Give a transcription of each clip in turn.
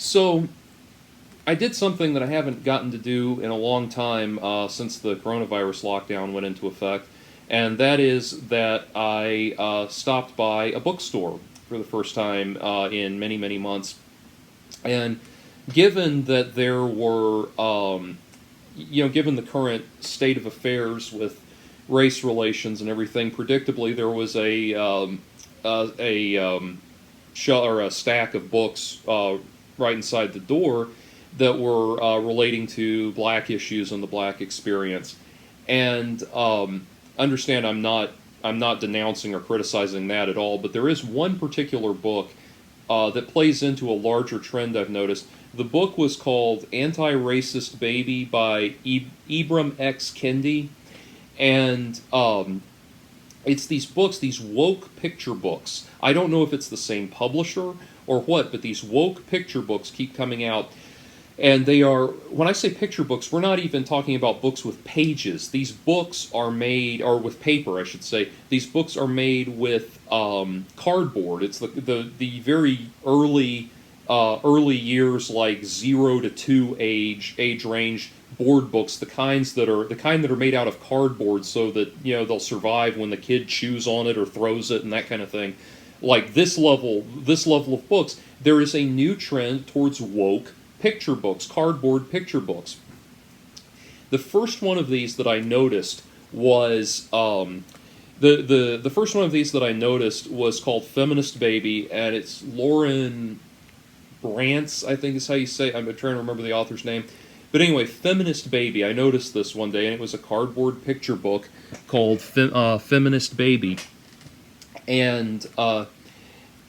So I did something that I haven't gotten to do in a long time since the coronavirus lockdown went into effect, and that is that I stopped by a bookstore for the first time in many, many months. And given that there were, given the current state of affairs with race relations and everything, predictably there was a stack of books right inside the door that were relating to black issues and the black experience. And understand, I'm not denouncing or criticizing that at all, but there is one particular book that plays into a larger trend I've noticed. The book was called Anti-Racist Baby by Ibram X. Kendi, and it's these books, these woke picture books. I don't know if it's the same publisher or what, but these woke picture books keep coming out. And they are, when I say picture books, we're not even talking about books with pages. These books are made, or with paper, I should say. These books are made with cardboard. It's the very early years, like 0 to 2 age range board books, the kind that are made out of cardboard, so that they'll survive when the kid chews on it or throws it and that kind of thing. Like this level of books, there is a new trend towards woke picture books, cardboard picture books. The first one of these that I noticed was the first one of these that I noticed was called Feminist Baby, and it's Lauren Brantz, I think is how you say it. I'm trying to remember the author's name. But anyway, Feminist Baby, I noticed this one day, and it was a cardboard picture book called Feminist Baby. And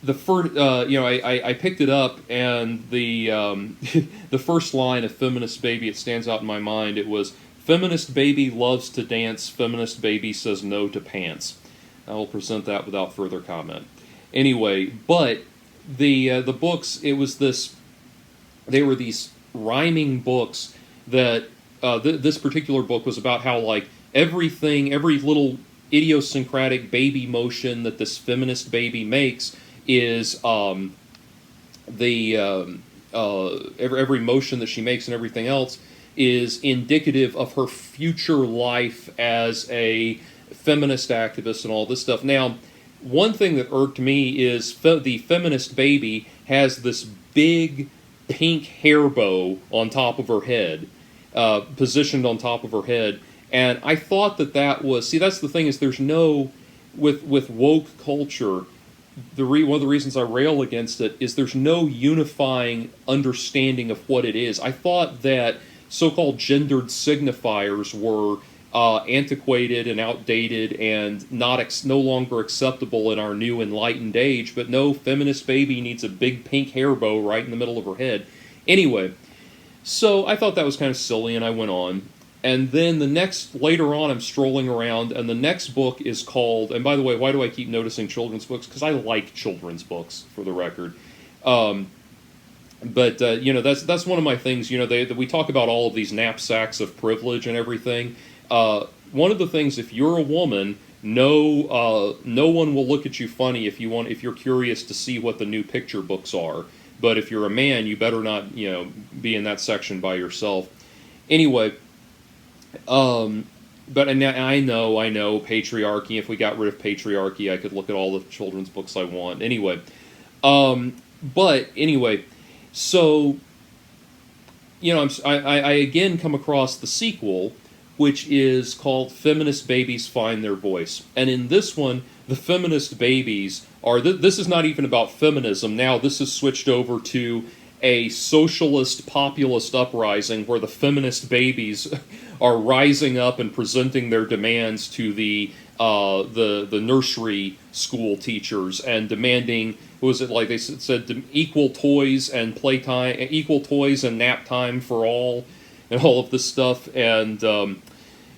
the first, I picked it up, and the the first line of Feminist Baby, it stands out in my mind. It was, "Feminist baby loves to dance. Feminist baby says no to pants." I will present that without further comment. Anyway, but the books, it was this. They were these rhyming books that this particular book was about how, like, every little idiosyncratic baby motion that this feminist baby makes is every motion that she makes and everything else is indicative of her future life as a feminist activist and all this stuff. Now, one thing that irked me is the feminist baby has this big pink hair bow on top of her head, positioned on top of her head, and I thought that was, see, that's the thing, is there's no, with woke culture, one of the reasons I rail against it is there's no unifying understanding of what it is. I thought that so-called gendered signifiers were antiquated and outdated and no longer acceptable in our new enlightened age, but no, feminist baby needs a big pink hair bow right in the middle of her head. Anyway, so I thought that was kind of silly, and I went on. And then later on, I'm strolling around, and the next book is called, and by the way, why do I keep noticing children's books? Because I like children's books, for the record. But that's one of my things. We talk about all of these knapsacks of privilege and everything. One of the things, if you're a woman, no one will look at you funny if you're curious to see what the new picture books are. But if you're a man, you better not, be in that section by yourself. Anyway. But I know patriarchy. If we got rid of patriarchy, I could look at all the children's books I want. Anyway, but anyway, so I again come across the sequel, which is called Feminist Babies Find Their Voice, and in this one, the feminist babies are. This is not even about feminism now. This is switched over to a socialist populist uprising where the feminist babies are rising up and presenting their demands to the nursery school teachers and demanding, what was it, like they said, equal toys and playtime, equal toys and nap time for all, and all of this stuff. And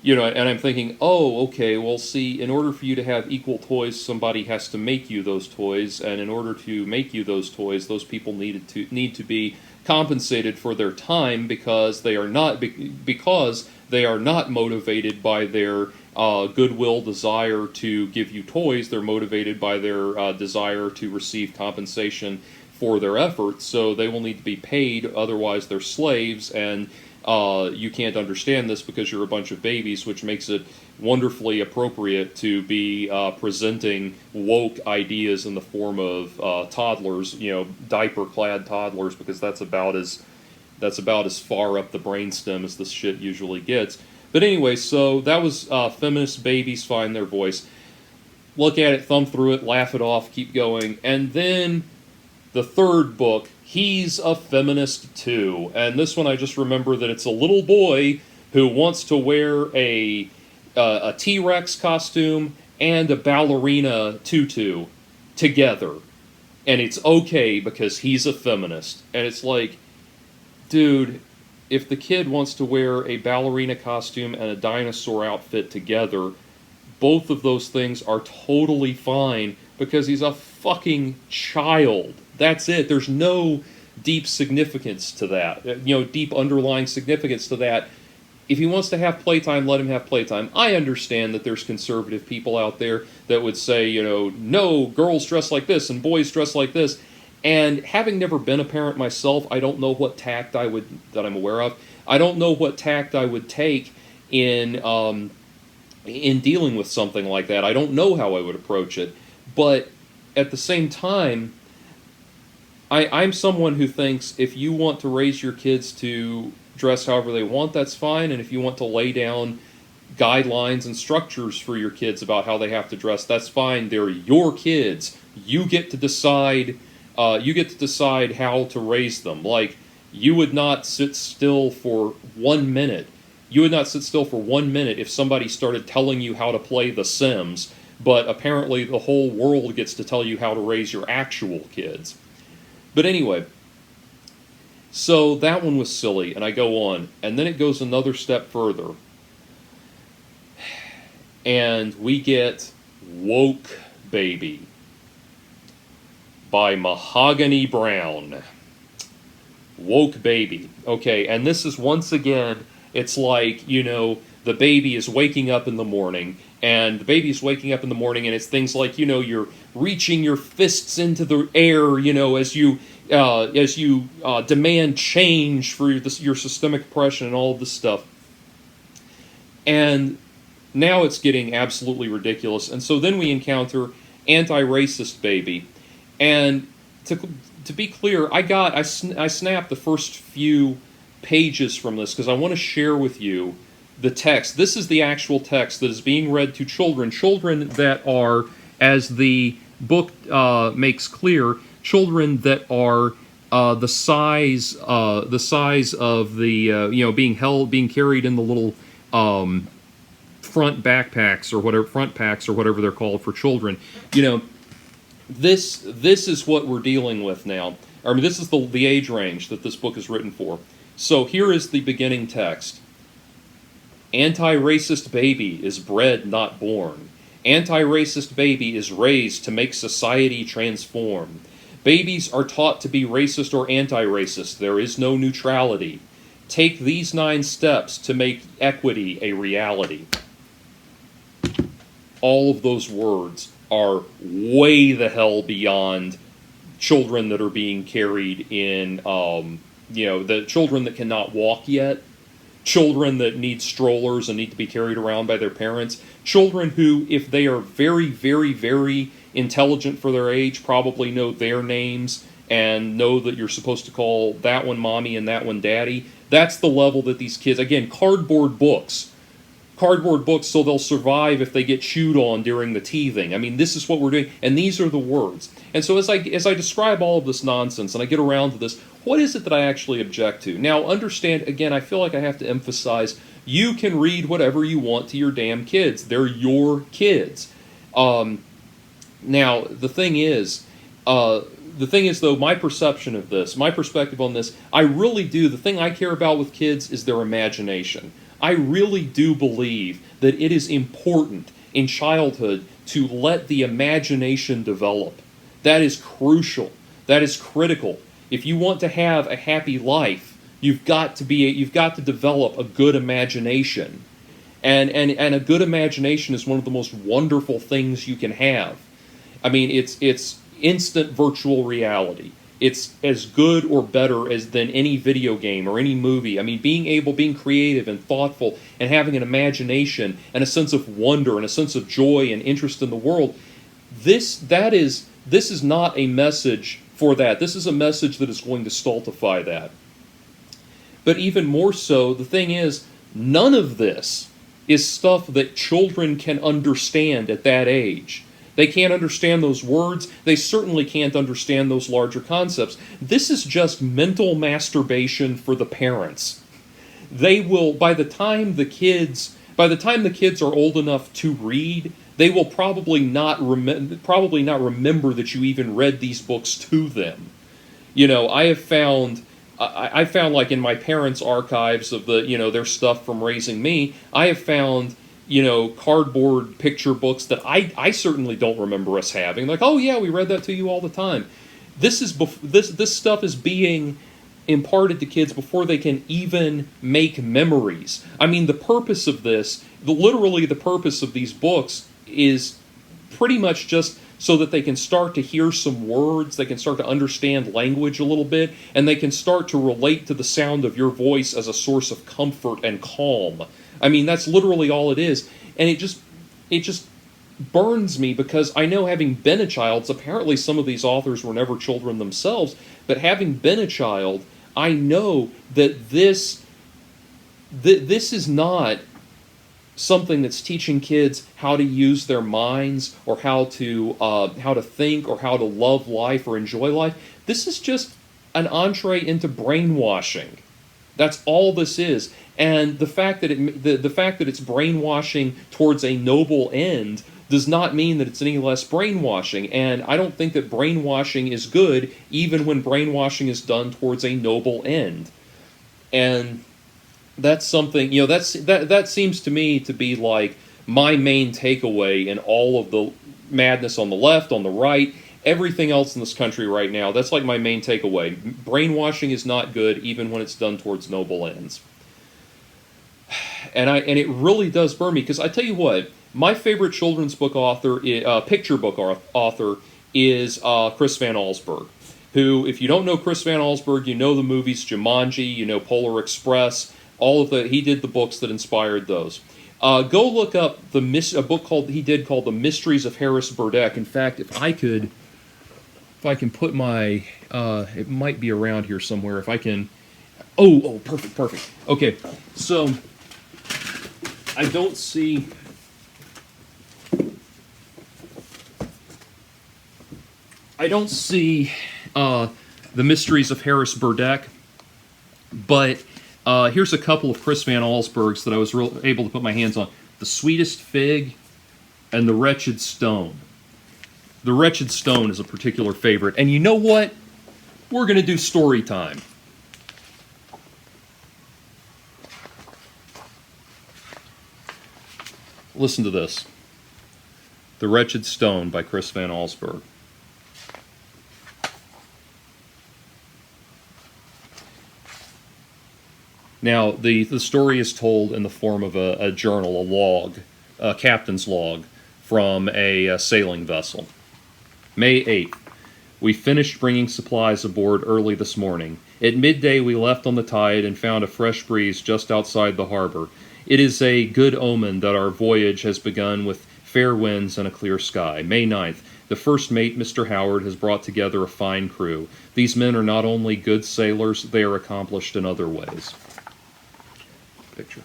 and I'm thinking, oh, okay, well, see, in order for you to have equal toys, somebody has to make you those toys, and in order to make you those toys, those people need to be compensated for their time because they are not motivated by their goodwill desire to give you toys. They're motivated by their desire to receive compensation for their efforts, so they will need to be paid, otherwise they're slaves, and you can't understand this because you're a bunch of babies, which makes it wonderfully appropriate to be presenting woke ideas in the form of toddlers, diaper-clad toddlers, because that's about as far up the brainstem as this shit usually gets. But anyway, so that was Feminist Babies Find Their Voice. Look at it, thumb through it, laugh it off, keep going. And then the third book, He's a Feminist Too. And this one I just remember that it's a little boy who wants to wear a T-Rex costume and a ballerina tutu together. And it's okay because he's a feminist. And it's like, dude, if the kid wants to wear a ballerina costume and a dinosaur outfit together, both of those things are totally fine because he's a fucking child. That's it. There's no deep significance to that. Deep underlying significance to that. If he wants to have playtime, let him have playtime. I understand that there's conservative people out there that would say, no, girls dress like this and boys dress like this. And having never been a parent myself, I don't know what tact that I'm aware of. I don't know what tact I would take in dealing with something like that. I don't know how I would approach it. But at the same time, I'm someone who thinks if you want to raise your kids to dress however they want, that's fine. And if you want to lay down guidelines and structures for your kids about how they have to dress, that's fine. They're your kids. You get to decide. You get to decide how to raise them. Like, you would not sit still for 1 minute. You would not sit still for 1 minute if somebody started telling you how to play The Sims, but apparently the whole world gets to tell you how to raise your actual kids. But anyway, so that one was silly, and I go on. And then it goes another step further. And we get Woke Baby by Mahogany Brown. Woke Baby. Okay, and this is once again, it's like, the baby is waking up in the morning, and the baby's waking up in the morning, and it's things like, you're reaching your fists into the air, as you demand change for your systemic oppression and all of this stuff. And now it's getting absolutely ridiculous. And so then we encounter Anti-Racist Baby. And to be clear, I snapped the first few pages from this because I want to share with you the text. This is the actual text that is being read to children that are, as the book makes clear, children that are the size of the being carried in the little front packs or whatever they're called for children. This is what we're dealing with now. This is the age range that this book is written for. So here is the beginning text. Anti-racist baby is bred, not born. Anti-racist baby is raised to make society transform. Babies are taught to be racist or anti-racist. There is no neutrality. Take these 9 steps to make equity a reality. All of those words are way the hell beyond children that are being carried in, the children that cannot walk yet, children that need strollers and need to be carried around by their parents, children who, if they are very, very, very intelligent for their age, probably know their names and know that you're supposed to call that one mommy and that one daddy. That's the level that these kids, again, cardboard books so they'll survive if they get chewed on during the teething. This is what we're doing, and these are the words. And so as I describe all of this nonsense and I get around to this, what is it that I actually object to? Now, understand, again, I feel like I have to emphasize, you can read whatever you want to your damn kids. They're your kids. Now, the thing is, though, my perception of this, my perspective on this, I really do, the thing I care about with kids is their imagination. I really do believe that it is important in childhood to let the imagination develop. That is crucial. That is critical. If you want to have a happy life, you've got to develop a good imagination. And a good imagination is one of the most wonderful things you can have. It's instant virtual reality. it's as good or better than any video game or any movie. I mean, being creative and thoughtful and having an imagination and a sense of wonder and a sense of joy and interest in the world. This is not a message for that. This is a message that is going to stultify that. But even more so, the thing is, none of this is stuff that children can understand at that age. They can't understand those words. They certainly can't understand those larger concepts. This is just mental masturbation for the parents. They will, by the time the kids are old enough to read, they will probably not remember that you even read these books to them. You know, I found like in my parents' archives of their stuff from raising me, I have found, cardboard picture books that I certainly don't remember us having. Like, oh yeah, we read that to you all the time. This stuff is being imparted to kids before they can even make memories. I mean, the purpose of this, literally the purpose of these books is pretty much just so that they can start to hear some words, they can start to understand language a little bit, and they can start to relate to the sound of your voice as a source of comfort and calm. I mean, that's literally all it is. And it just burns me, because I know, having been a child, apparently some of these authors were never children themselves, but having been a child, I know that this is not something that's teaching kids how to use their minds, or how to think, or how to love life or enjoy life. This is just an entree into brainwashing. That's all this is. And the fact that it's brainwashing towards a noble end does not mean that it's any less brainwashing. And I don't think that brainwashing is good, even when brainwashing is done towards a noble end. And that's something, that seems to me to be like my main takeaway in all of the madness on the left, on the right, everything else in this country right now. That's like my main takeaway. Brainwashing is not good, even when it's done towards noble ends. And it really does burn me, because I tell you what, my favorite children's book author, picture book author, is Chris Van Allsburg, who, if you don't know Chris Van Allsburg, you know the movies Jumanji, you know Polar Express, he did the books that inspired those. Go look up a book called The Mysteries of Harris Burdeck. In fact, if I can put my, it might be around here somewhere, if I can, perfect. Okay, so, I don't see The Mysteries of Harris Burdeck, but here's a couple of Chris Van Allsburgs that I was able to put my hands on. The Sweetest Fig and The Wretched Stone. The Wretched Stone is a particular favorite. And you know what? We're going to do story time. Listen to this. The Wretched Stone by Chris Van Allsburg. Now, the story is told in the form of a journal, a log, a captain's log from a sailing vessel. May 8th. We finished bringing supplies aboard early this morning. At midday we left on the tide and found a fresh breeze just outside the harbor. It is a good omen that our voyage has begun with fair winds and a clear sky. May 9th. The first mate, Mr. Howard, has brought together a fine crew. These men are not only good sailors, they are accomplished in other ways. Picture.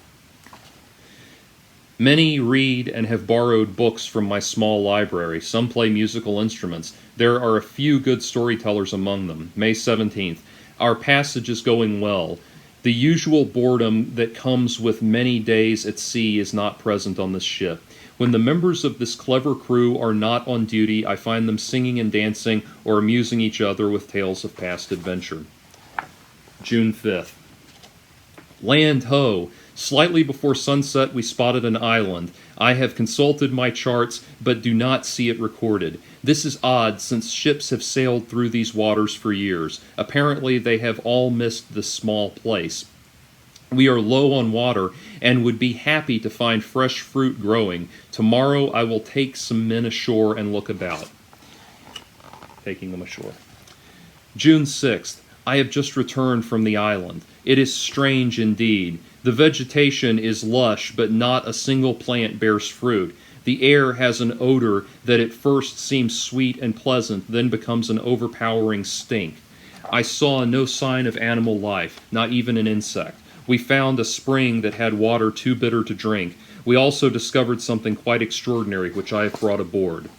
Many read and have borrowed books from my small library. Some play musical instruments. There are a few good storytellers among them. May 17th. Our passage is going well. The usual boredom that comes with many days at sea is not present on this ship. When the members of this clever crew are not on duty, I find them singing and dancing or amusing each other with tales of past adventure. June 5th. Land ho! Slightly before sunset we spotted an island. I have consulted my charts, but do not see it recorded. This is odd, since ships have sailed through these waters for years. Apparently they have all missed this small place. We are low on water, and would be happy to find fresh fruit growing. Tomorrow I will take some men ashore and look about. Taking them ashore. June 6th. I have just returned from the island. It is strange indeed. The vegetation is lush, but not a single plant bears fruit. The air has an odor that at first seems sweet and pleasant, then becomes an overpowering stink. I saw no sign of animal life, not even an insect. We found a spring that had water too bitter to drink. We also discovered something quite extraordinary, which I have brought aboard.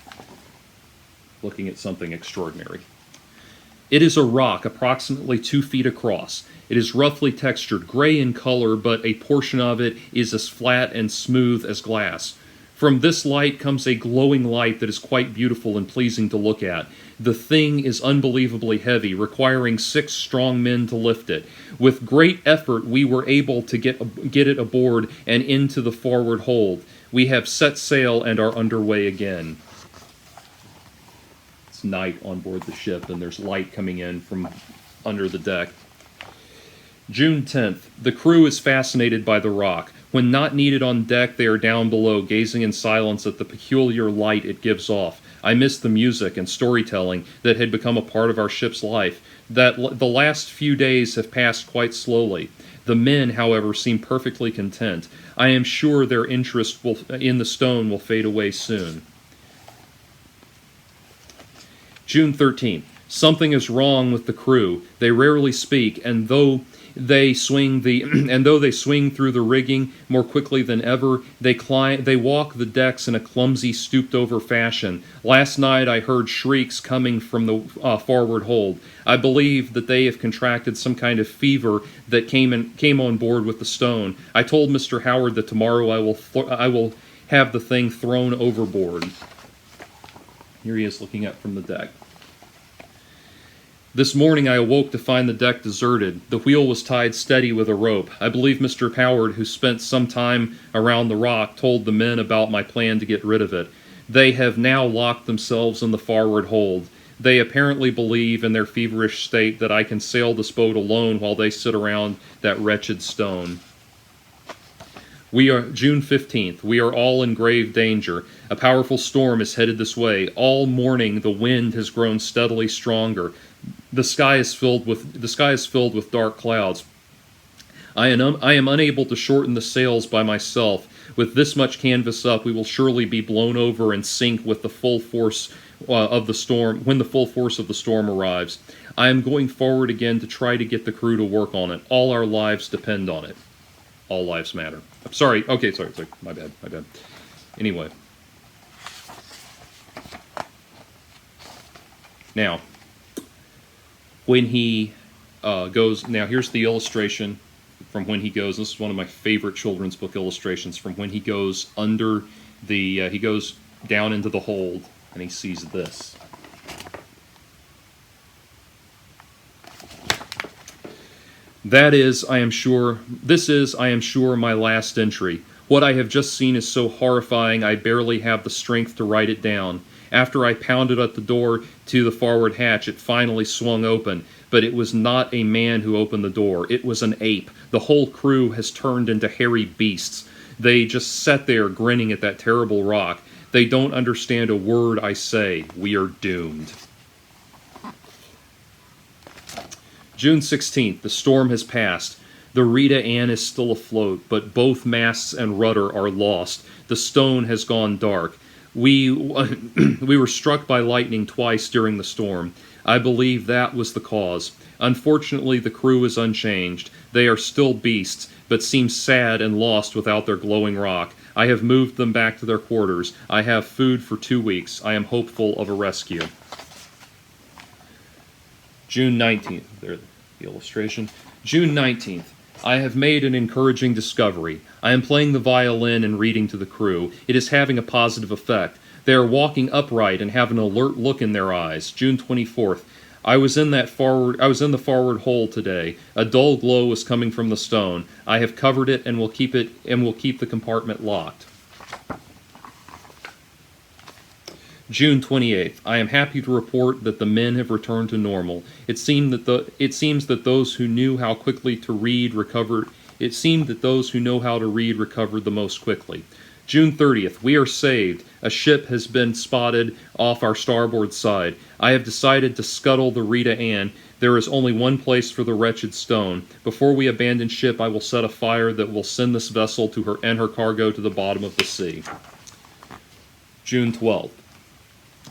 Looking at something extraordinary. It is a rock approximately 2 feet across. It is roughly textured, gray in color, but a portion of it is as flat and smooth as glass. From this light comes a glowing light that is quite beautiful and pleasing to look at. The thing is unbelievably heavy, requiring 6 strong men to lift it. With great effort, we were able to get it aboard and into the forward hold. We have set sail and are underway again. It's night on board the ship, and there's light coming in from under the deck. June 10th. The crew is fascinated by the rock. When not needed on deck, they are down below, gazing in silence at the peculiar light it gives off. I miss the music and storytelling that had become a part of our ship's life. The last few days have passed quite slowly. The men, however, seem perfectly content. I am sure their interest in the stone will fade away soon. June 13th. Something is wrong with the crew. They rarely speak, and though they swing through the rigging more quickly than ever, they walk the decks in a clumsy, stooped-over fashion. Last night I heard shrieks coming from the forward hold. I believe that they have contracted some kind of fever that came on board with the stone. I told Mr. Howard that tomorrow I will have the thing thrown overboard. Here he is looking up from the deck. This morning I awoke to find the deck deserted. The wheel was tied steady with a rope. I believe Mr. Howard, who spent some time around the rock, told the men about my plan to get rid of it. They have now locked themselves in the forward hold. They apparently believe in their feverish state that I can sail this boat alone while they sit around that wretched stone. We are June 15th. We are all in grave danger. A powerful storm is headed this way. All morning the wind has grown steadily stronger. The sky is filled with dark clouds. I am unable to shorten the sails by myself. With this much canvas up, we will surely be blown over and sink with the full force of the storm when the full force of the storm arrives. I am going forward again to try to get the crew to work on it. All our lives depend on it. All lives matter. I'm sorry. Okay, sorry. My bad. Anyway. Now, when he goes... Now, here's the illustration from when he goes. This is one of my favorite children's book illustrations from when he goes under the... he goes down into the hold, and he sees this. This is, I am sure, my last entry. What I have just seen is so horrifying I barely have the strength to write it down. After I pounded at the door to the forward hatch, it finally swung open. But it was not a man who opened the door. It was an ape. The whole crew has turned into hairy beasts. They just sat there grinning at that terrible rock. They don't understand a word I say. We are doomed. June 16th. The storm has passed. The Rita Ann is still afloat, but both masts and rudder are lost. The stone has gone dark. We were struck by lightning twice during the storm. I believe that was the cause. Unfortunately, the crew is unchanged. They are still beasts, but seem sad and lost without their glowing rock. I have moved them back to their quarters. I have food for 2 weeks. I am hopeful of a rescue. June 19th. There's the illustration. June 19th. I have made an encouraging discovery. I am playing the violin and reading to the crew. It is having a positive effect. They are walking upright and have an alert look in their eyes. June 24th. I was in the forward hold today. A dull glow was coming from the stone. I have covered it and will keep the compartment locked. June 28th. I am happy to report that the men have returned to normal. It seems that those who knew how to read recovered the most quickly. June 30th, we are saved. A ship has been spotted off our starboard side. I have decided to scuttle the Rita Ann. There is only one place for the wretched stone. Before we abandon ship, I will set a fire that will send this vessel to her and her cargo to the bottom of the sea. June 12th.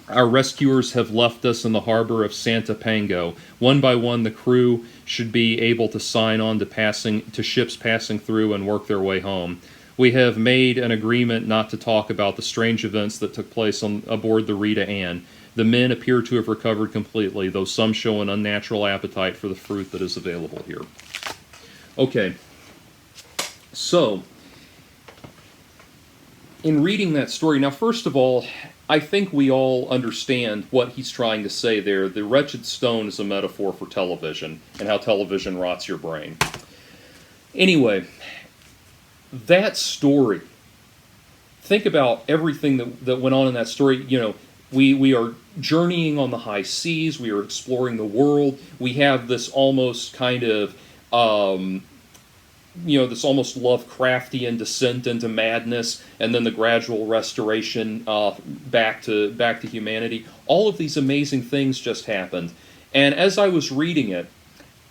Our rescuers have left us in the harbor of Santa Pango. One by one, the crew should be able to sign on to ships passing through and work their way home. We have made an agreement not to talk about the strange events that took place aboard the Rita Ann. The men appear to have recovered completely, though some show an unnatural appetite for the fruit that is available here. Okay, so in reading that story, now first of all, I think we all understand what he's trying to say there. The wretched stone is a metaphor for television and how television rots your brain. Anyway, that story, think about everything that went on in that story. You know, we are journeying on the high seas. We are exploring the world. We have this almost kind of, this almost Lovecraftian descent into madness, and then the gradual restoration back to humanity. All of these amazing things just happened. And as I was reading it,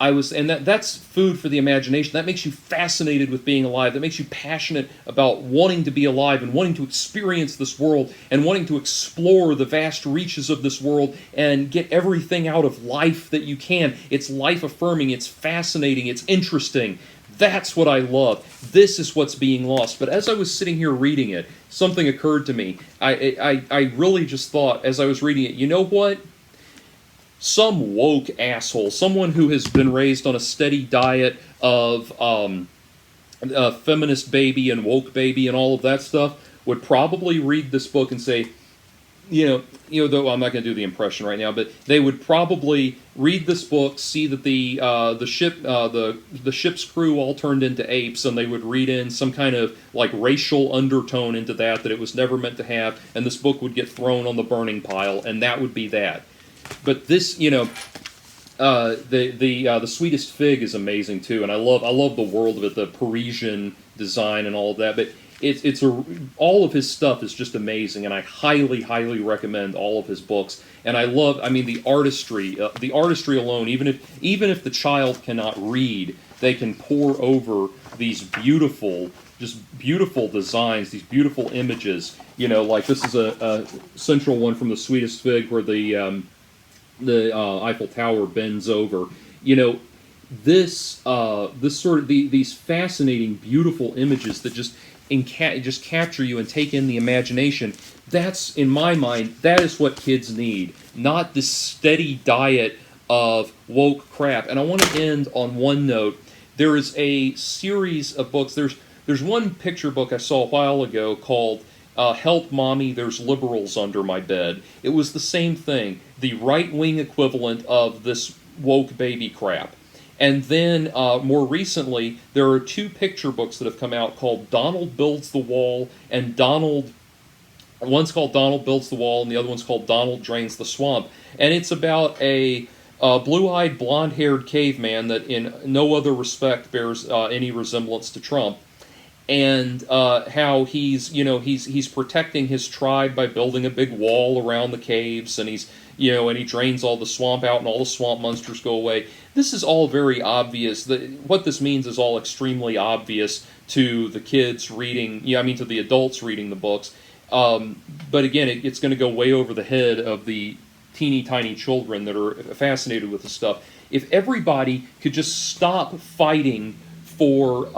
that's food for the imagination. That makes you fascinated with being alive. That makes you passionate about wanting to be alive and wanting to experience this world and wanting to explore the vast reaches of this world and get everything out of life that you can. It's life-affirming. It's fascinating. It's interesting. That's what I love. This is what's being lost. But as I was sitting here reading it, something occurred to me. I really just thought, as I was reading it, you know what? Some woke asshole, someone who has been raised on a steady diet of feminist baby and woke baby and all of that stuff, would probably read this book and say, though I'm not going to do the impression right now, but they would probably read this book, see that the ship's crew all turned into apes, and they would read in some kind of like racial undertone into that it was never meant to have, and this book would get thrown on the burning pile, and that would be that. But this, the Sweetest Fig is amazing too, and I love the world of it, the Parisian design and all of that. But all of his stuff is just amazing, and I highly recommend all of his books. And the artistry, alone. Even if the child cannot read, they can pore over these beautiful designs, these beautiful images. Like this is a central one from the Sweetest Fig where the Eiffel Tower bends over. These fascinating, beautiful images that just capture you and take in the imagination. That's, in my mind, that is what kids need, not this steady diet of woke crap. And I want to end on one note. There is a series of books. There's one picture book I saw a while ago called Help Mommy, There's Liberals Under My Bed. It was the same thing, the right-wing equivalent of this woke baby crap. And then, more recently, there are two picture books that have come out called Donald Builds the Wall and one's called Donald Builds the Wall and the other one's called Donald Drains the Swamp. And it's about a blue-eyed, blonde-haired caveman that in no other respect bears any resemblance to Trump. And how he's protecting his tribe by building a big wall around the caves, and he drains all the swamp out, and all the swamp monsters go away. This is all very obvious. What this means is all extremely obvious to the kids reading. To the adults reading the books. But again, it's going to go way over the head of the teeny tiny children that are fascinated with this stuff. If everybody could just stop fighting for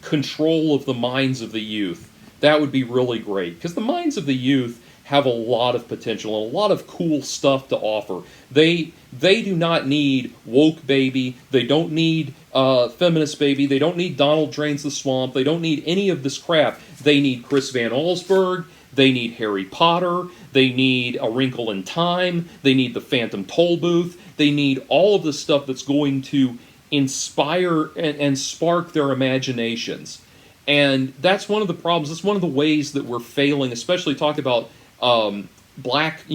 control of the minds of the youth, that would be really great, because the minds of the youth have a lot of potential and a lot of cool stuff to offer. They do not need woke baby, they don't need feminist baby, they don't need Donald Drains the Swamp, they don't need any of this crap. They need Chris Van Allsburg, they need Harry Potter, they need A Wrinkle in Time, they need the Phantom Toll Booth, they need all of the stuff that's going to inspire and spark their imaginations. And that's one of the problems. That's one of the ways that we're failing, especially talk about black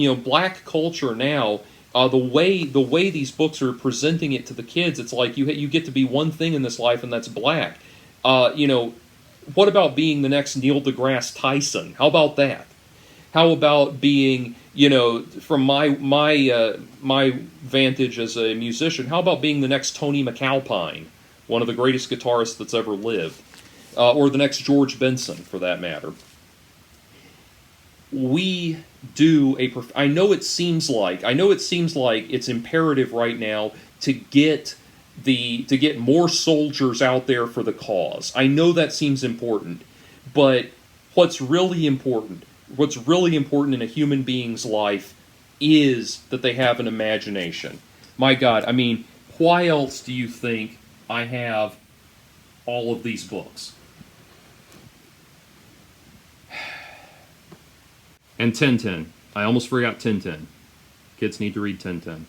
culture now. The way these books are presenting it to the kids, it's like you get to be one thing in this life, and that's black. What about being the next Neil deGrasse Tyson? How about that? How about being, from my vantage as a musician, how about being the next Tony McAlpine, one of the greatest guitarists that's ever lived, or the next George Benson, for that matter? We do I know it seems like it's imperative right now to get more soldiers out there for the cause. I know that seems important, but what's really important in a human being's life is that they have an imagination. My God, I mean, why else do you think I have all of these books? And Tintin. I almost forgot Tintin. Kids need to read Tintin.